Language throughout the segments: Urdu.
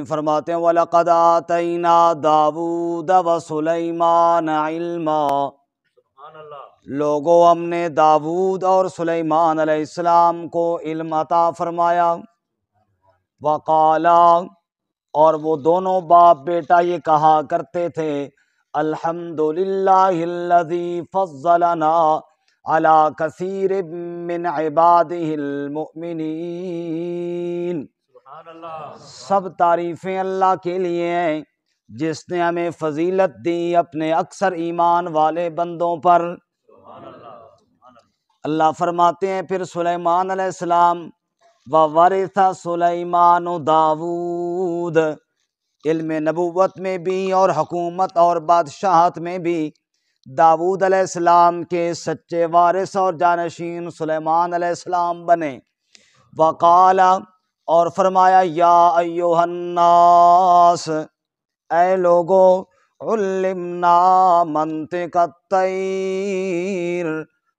فرماتے ہیں وَلَقَدْ آتَيْنَا دَاوُودَ وَسُلَيْمَانَ عِلْمًا، لوگوں ہم نے داود اور سلیمان علیہ السلام کو علم عطا فرمایا۔ وقالا، اور وہ دونوں باپ بیٹا یہ کہا کرتے تھے الحمدللہ الذی فضلنا علی کثیر من عبادہ المؤمنین، سب تعریفیں اللہ کے لیے ہیں جس نے ہمیں فضیلت دی اپنے اکثر ایمان والے بندوں پر۔ اللہ فرماتے ہیں پھر سلیمان علیہ السلام وَوَرِثَ سُلَيْمَانُ داود، علم نبوت میں بھی اور حکومت اور بادشاہت میں بھی داود علیہ السلام کے سچے وارث اور جانشین سلیمان علیہ السلام بنے۔ وقال، اور فرمایا یا ایھا الناس، اے لوگو، علمنا منطق الطیر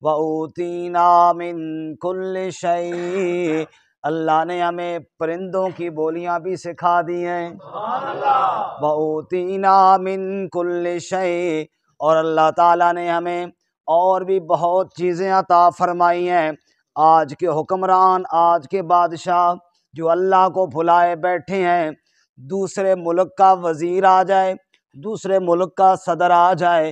وَأُوتِینَا مِن کُلِّ شَیْءٍ، اللہ نے ہمیں پرندوں کی بولیاں بھی سکھا دی ہیں۔ وَأُوتِینَا مِن کُلِّ شَیْءٍ، اور اللہ تعالیٰ نے ہمیں اور بھی بہت چیزیں عطا فرمائی ہیں۔ آج کے حکمران، آج کے بادشاہ جو اللہ کو بھلائے بیٹھے ہیں، دوسرے ملک کا وزیر آ جائے، دوسرے ملک کا صدر آ جائے،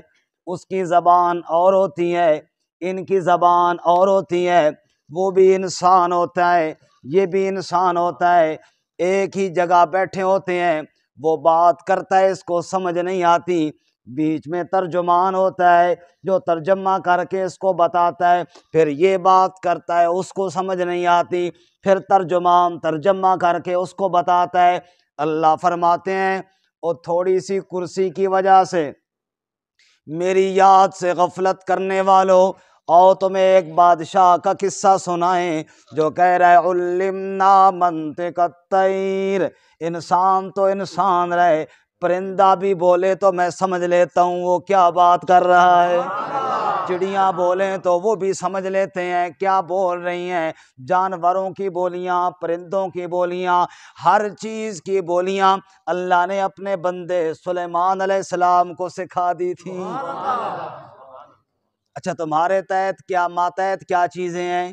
اس کی زبان اور ہوتی ہے، ان کی زبان اور ہوتی ہے، وہ بھی انسان ہوتا ہے، یہ بھی انسان ہوتا ہے، ایک ہی جگہ بیٹھے ہوتے ہیں، وہ بات کرتا ہے اس کو سمجھ نہیں آتی، بیچ میں ترجمان ہوتا ہے جو ترجمہ کر کے اس کو بتاتا ہے، پھر یہ بات کرتا ہے اس کو سمجھ نہیں آتی، پھر ترجمان ترجمہ کر کے اس کو بتاتا ہے۔ اللہ فرماتے ہیں اور تھوڑی سی کرسی کی وجہ سے میری یاد سے غفلت کرنے والوں، اور تمہیں ایک بادشاہ کا قصہ سنائیں جو کہہ رہا ہے علمنا منطق الطیر، انسان تو انسان رہے، پرندہ بھی بولے تو میں سمجھ لیتا ہوں وہ کیا بات کر رہا ہے، چڑیاں بولیں تو وہ بھی سمجھ لیتے ہیں کیا بول رہی ہیں، جانوروں کی بولیاں، پرندوں کی بولیاں، ہر چیز کی بولیاں اللہ نے اپنے بندے سلیمان علیہ السلام کو سکھا دی تھی۔ اچھا تمہارے تحت کیا ماتحت کیا چیزیں ہیں؟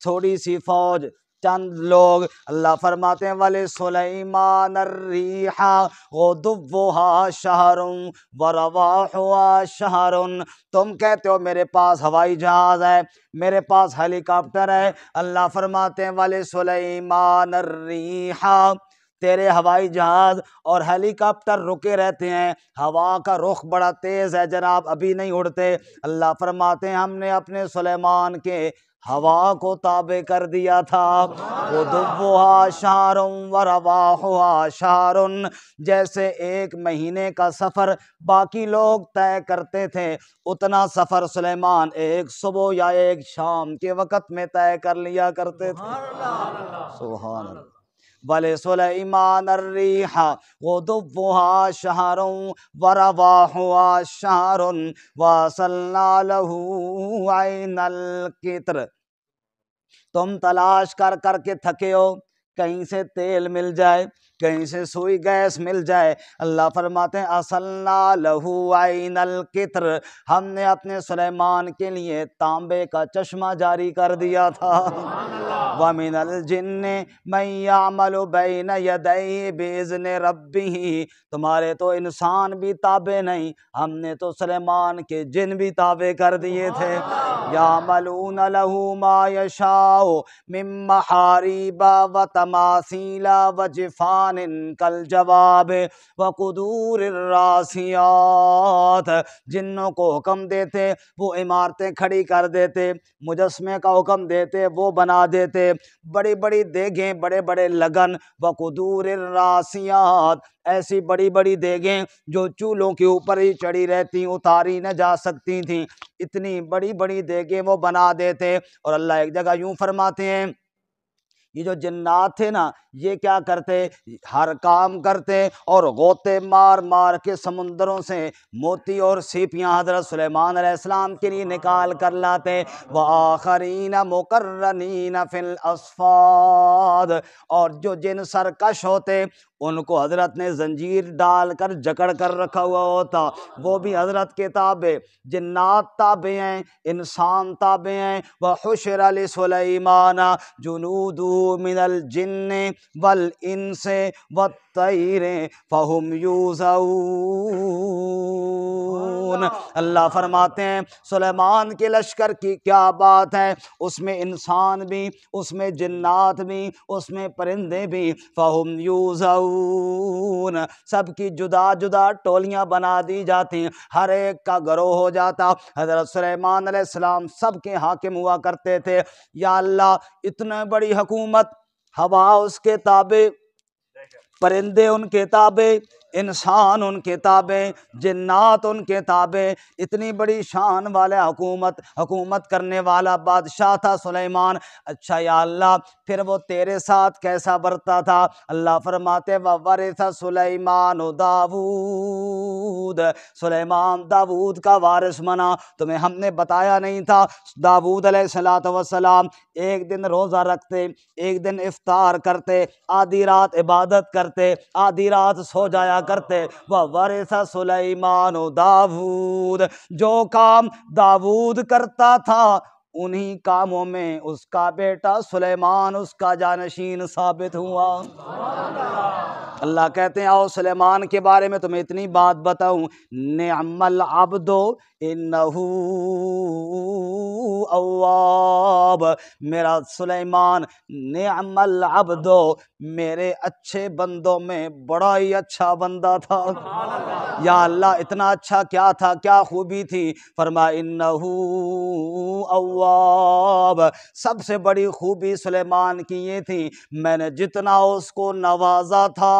تھوڑی سی فوج، چند لوگ۔ اللہ فرماتے ہیں وَلِسُلَيْمَانَ الرِّيحَ غُدُوُّهَا شَهْرٌ وَرَوَاحُهَا شَهْرٌ، تم کہتے ہو میرے پاس ہوائی جہاز ہے، میرے پاس ہیلی کاپٹر ہے، اللہ فرماتے ہیں وَلِسُلَيْمَانَ الرِّيحَ، تیرے ہوائی جہاز اور ہیلی کاپٹر رکے رہتے ہیں، ہوا کا رخ بڑا تیز ہے جناب، ابھی نہیں اڑتے۔ اللہ فرماتے ہیں ہم نے اپنے سلیمان کے ہوا کو تابع کر دیا تھا، غُدُوُّهَا شَهْرٌ وَرَوَاحُهَا شَهْرٌ، جیسے ایک مہینے کا سفر باقی لوگ طے کرتے تھے، اتنا سفر سلیمان ایک صبح یا ایک شام کے وقت میں طے کر لیا کرتے تھے۔ سبحان اللہ۔ وَلِسُلَيْمَانَ الرِّيحَ غُدُوُّهَا شَهْرٌ وَرَوَاحُهَا شَهْرٌ وَأَسَلْنَا لَهُ عَيْنَ الْقِطْرِ، تم تلاش کر کر کے تھکے ہو، کہیں سے تیل مل جائے، کہیں سے سوئی گیس مل جائے، اللہ فرماتے ہیں اصلنا لہو عین القطر، ہم نے اپنے سلیمان کے لیے تانبے کا چشمہ جاری کر دیا تھا۔ وَمِنَ الْجِنِّ مَن يَعْمَلُ بَيْنَ يَدَيْهِ بِإِذْنِ رَبِّهِ، تمہارے تو انسان بھی تابع نہیں، ہم نے تو سلیمان کے جن بھی تابع کر دیے تھے۔ يَعْمَلُونَ لَهُ مَا يَشَاءُ مِن مَّحَارِيبَ وَتَمَاثِيلَ وَجِفَانٍ كَالْجَوَابِ وَقُدُورِ الرَّاسِيَاتِ، جنوں کو حکم دیتے وہ عمارتیں کھڑی کر دیتے، مجسمے کا حکم دیتے وہ بنا دیتے، بڑی بڑی دیگیں، بڑے بڑے لگن، وَقُدُورِ الرَّاسِيَاتِ، ایسی بڑی بڑی دیگیں جو چولہوں کے اوپر ہی چڑھی رہتی، اتاری نہ جا سکتی تھیں، اتنی بڑی بڑی دیگیں وہ بنا دیتے۔ اور اللہ ایک جگہ یوں فرماتے ہیں یہ جو جنات تھے نا، یہ کیا کرتے؟ ہر کام کرتے اور غوطے مار مار کے سمندروں سے موتی اور سیپیاں حضرت سلیمان علیہ السلام کے لیے نکال کر لاتے۔ وآخرین مقرنین فی الاصفاد، اور جو جن سرکش ہوتے ان کو حضرت نے زنجیر ڈال کر جکڑ کر رکھا ہوا ہوتا، وہ بھی حضرت کے تابع۔ جنات تابع ہیں، انسان تابع ہیں۔ وحشر لسلیمان جنودہ من الجن والانس والطیر فہم یوزعون۔ اللہ فرماتے ہیں سلیمان کے لشکر کی کیا بات ہے، اس میں انسان بھی، اس میں جنات بھی، اس میں پرندے بھی۔ فہم یوزعون، سب کی جدا جدا ٹولیاں بنا دی جاتی، ہر ایک کا گروہ ہو جاتا۔ حضرت سلیمان علیہ السلام سب کے حاکم ہوا کرتے تھے۔ یا اللہ، اتنے بڑی حکومت، ہوا اس کے تابع، پرندے ان کے تابع، انسان ان کے تابع، جنات ان کے تابع، اتنی بڑی شان والا حکومت کرنے والا بادشاہ تھا سلیمان۔ اچھا یا اللہ، پھر وہ تیرے ساتھ کیسا برتا تھا؟ اللہ فرماتے وَوَرِثَ سُلَيْمَانُ داود، سلیمان داود کا وارث بنا۔ تمہیں ہم نے بتایا نہیں تھا؟ داود علیہ السلام ایک دن روزہ رکھتے، ایک دن افطار کرتے، آدھی رات عبادت کرتے، آدھی رات سو جایا کرتے۔ وَوَرِثَ سُلَيْمَانُ داود، جو کام داود کرتا تھا انہی کاموں میں اس کا بیٹا سلیمان اس کا جانشین ثابت ہوا۔ اللہ کہتے ہیں آؤ سلیمان کے بارے میں تمہیں اتنی بات بتاؤں، نعم العبد انہ اواب، میرا سلیمان نعم العبد، میرے اچھے بندوں میں بڑا ہی اچھا بندہ تھا۔ یا اللہ، اتنا اچھا کیا تھا، کیا خوبی تھی؟ فرمایا انہ اواب، سب سے بڑی خوبی سلیمان کی یہ تھی، میں نے جتنا اس کو نوازا تھا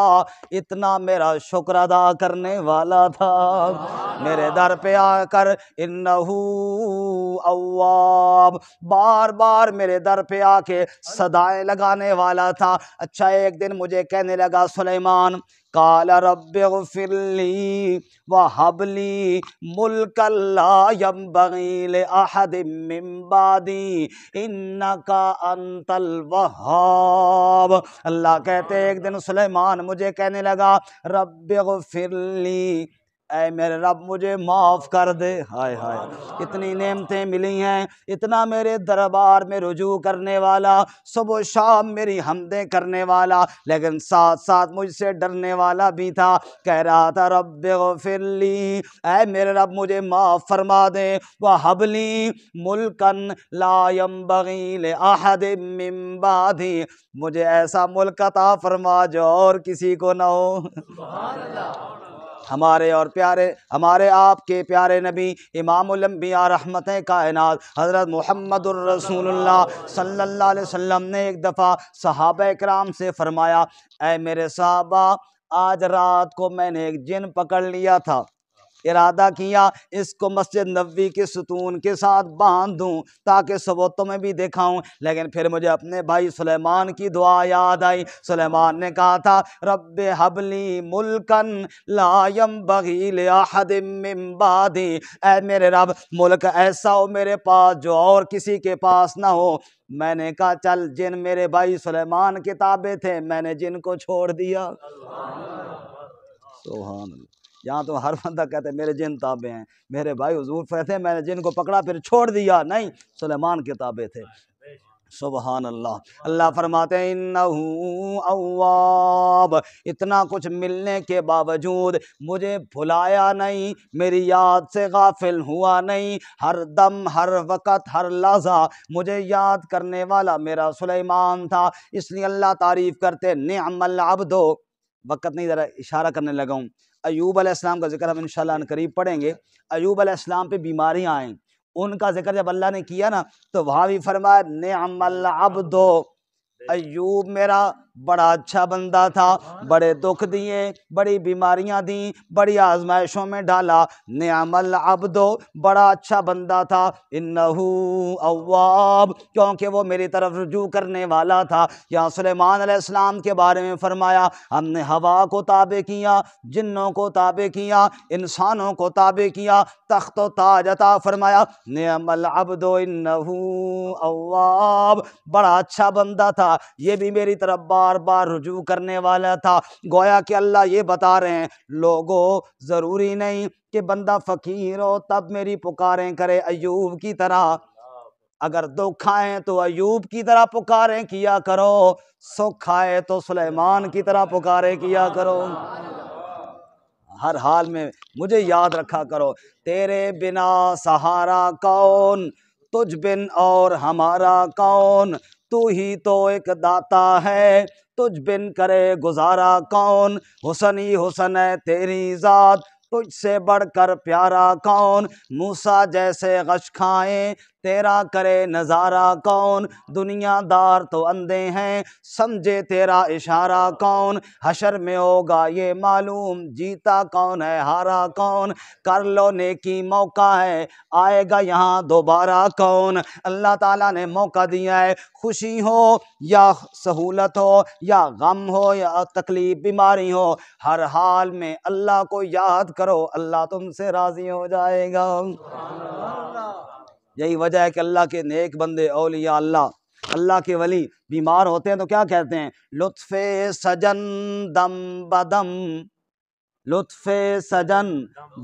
اتنا میرا شکر ادا کرنے والا تھا۔ میرے در پہ آ کر انہ اواب، بار بار میرے در پہ آ کے صدائیں لگانے والا تھا۔ اچھا ایک دن مجھے کہنے لگا سلیمان، قال رب اغفر لی وہب لی ملکا لا ینبغی لأحد من بعدی انک انت الوہاب۔ اللہ کہتے ایک دن سلیمان مجھے کہنے لگا رب اغفر لی، اے میرے رب مجھے معاف کر دے۔ ہائے ہائے، اتنی نعمتیں ملی ہیں، اتنا میرے دربار میں رجوع کرنے والا، صبح و شام میری حمدیں کرنے والا، لیکن ساتھ ساتھ مجھ سے ڈرنے والا بھی تھا۔ کہہ رہا تھا رب اغفر لی، اے میرے رب مجھے معاف فرما دے، وہب لی ملکا لا ینبغی لأحد من بعدی، مجھے ایسا ملک عطا فرما جو اور کسی کو نہ ہو۔ ہمارے اور پیارے، ہمارے آپ کے پیارے نبی امام الانبیاء رحمت کائنات حضرت محمد الرسول اللہ صلی اللہ علیہ وسلم نے ایک دفعہ صحابہ کرام سے فرمایا، اے میرے صحابہ، آج رات کو میں نے ایک جن پکڑ لیا تھا، ارادہ کیا اس کو مسجد نبوی کے ستون کے ساتھ باندھ دوں تاکہ صبح تمہیں بھی دکھاؤں، لیکن پھر مجھے اپنے بھائی سلیمان کی دعا یاد آئی۔ سلیمان نے کہا تھا رب ہب لی ملکا لا ینبغی لأحد من بعدی، اے میرے رب ملک ایسا ہو میرے پاس جو اور کسی کے پاس نہ ہو۔ میں نے کہا چل، جن میرے بھائی سلیمان کے تابع تھے، میں نے جن کو چھوڑ دیا۔ سبحان اللہ، یہاں تو ہر بندہ کہتے ہیں میرے جن تابع ہیں، میرے بھائی حضور فرماتے ہیں میں نے جن کو پکڑا پھر چھوڑ دیا، نہیں، سلیمان کے تابع تھے۔ سبحان اللہ۔ اللہ فرماتے ہیں انہ اواب، اتنا کچھ ملنے کے باوجود مجھے بھلایا نہیں، میری یاد سے غافل ہوا نہیں، ہر دم، ہر وقت، ہر لحظہ مجھے یاد کرنے والا میرا سلیمان تھا۔ اس لیے اللہ تعریف کرتے نعم العبد۔ وقت نہیں، ذرا اشارہ کرنے لگا ہوں، ایوب علیہ السلام کا ذکر ہم انشاءاللہ ان قریب پڑھیں گے۔ ایوب علیہ السلام پہ بیماریاں آئیں، ان کا ذکر جب اللہ نے کیا نا تو وہاں بھی فرمایا نعم العبد، ایوب میرا بڑا اچھا بندہ تھا، بڑے دکھ دیے، بڑی بیماریاں دیں، بڑی آزمائشوں میں ڈالا، نعم العبد، بڑا اچھا بندہ تھا، انہو اواب، کیونکہ وہ میری طرف رجوع کرنے والا تھا۔ یہاں سلیمان علیہ السلام کے بارے میں فرمایا ہم نے ہوا کو تابع کیا، جنوں کو تابع کیا، انسانوں کو تابع کیا، تخت و تاج عطا فرمایا، نعم العبد انہو اواب، بڑا اچھا بندہ تھا، یہ بھی میری طرف بار بار رجوع کرنے والا تھا۔ گویا کہ اللہ یہ بتا رہے ہیں لوگوں ضروری نہیں کہ بندہ فقیر ہو تب میری پکاریں کرے، ایوب کی طرح اگر دکھ آئے تو ایوب کی طرح پکاریں کیا کرو، سکھ آئے تو سلیمان کی طرح پکاریں کیا کرو۔ ہر حال میں مجھے یاد رکھا کرو، تیرے بنا سہارا کون، تجھ بن اور ہمارا کون، تو ہی تو ایک داتا ہے، تجھ بن کرے گزارا کون، حسن ہی حسن ہے تیری ذات، تجھ سے بڑھ کر پیارا کون، موسیٰ جیسے غش کھائیں تیرا کرے نظارہ کون، دنیا دار تو اندھے ہیں سمجھے تیرا اشارہ کون، حشر میں ہوگا یہ معلوم جیتا کون ہے ہارا کون، کر لو نیکی موقع ہے آئے گا یہاں دوبارہ کون۔ اللہ تعالیٰ نے موقع دیا ہے، خوشی ہو یا سہولت ہو یا غم ہو یا تکلیف بیماری ہو، ہر حال میں اللہ کو یاد کرو، اللہ تم سے راضی ہو جائے گا۔ یہی وجہ ہے کہ اللہ کے نیک بندے اولیاء اللہ کے ولی بیمار ہوتے ہیں تو کیا کہتے ہیں، لطف سجن دم بدم، لطف سجن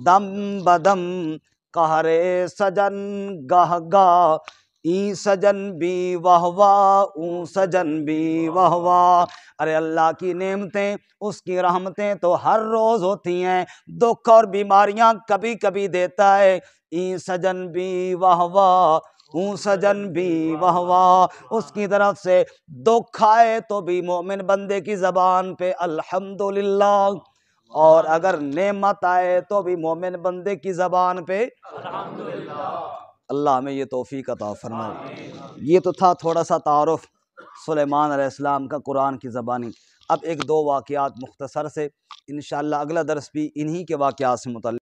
دم بدم، قہر سجن گاہ گاہ، ای سجن بھی واہ واہ، اون سجن بھی واہ واہ۔ ارے اللہ کی نعمتیں، اس کی رحمتیں تو ہر روز ہوتی ہیں، دکھ اور بیماریاں کبھی کبھی دیتا ہے، ای سجن بھی واہ واہ، اون سجن بھی واہ واہ۔ اس کی طرف سے دکھ آئے تو بھی مومن بندے کی زبان پہ الحمدللہ، اور اگر نعمت آئے تو بھی مومن بندے کی زبان پہ الحمدللہ۔ اللہ ہمیں یہ توفیق عطا فرمائے۔ یہ تو تھا تھوڑا سا تعارف سلیمان علیہ السلام کا قرآن کی زبانی۔ اب ایک دو واقعات مختصر سے، انشاءاللہ اگلا درس بھی انہی کے واقعات سے متعلق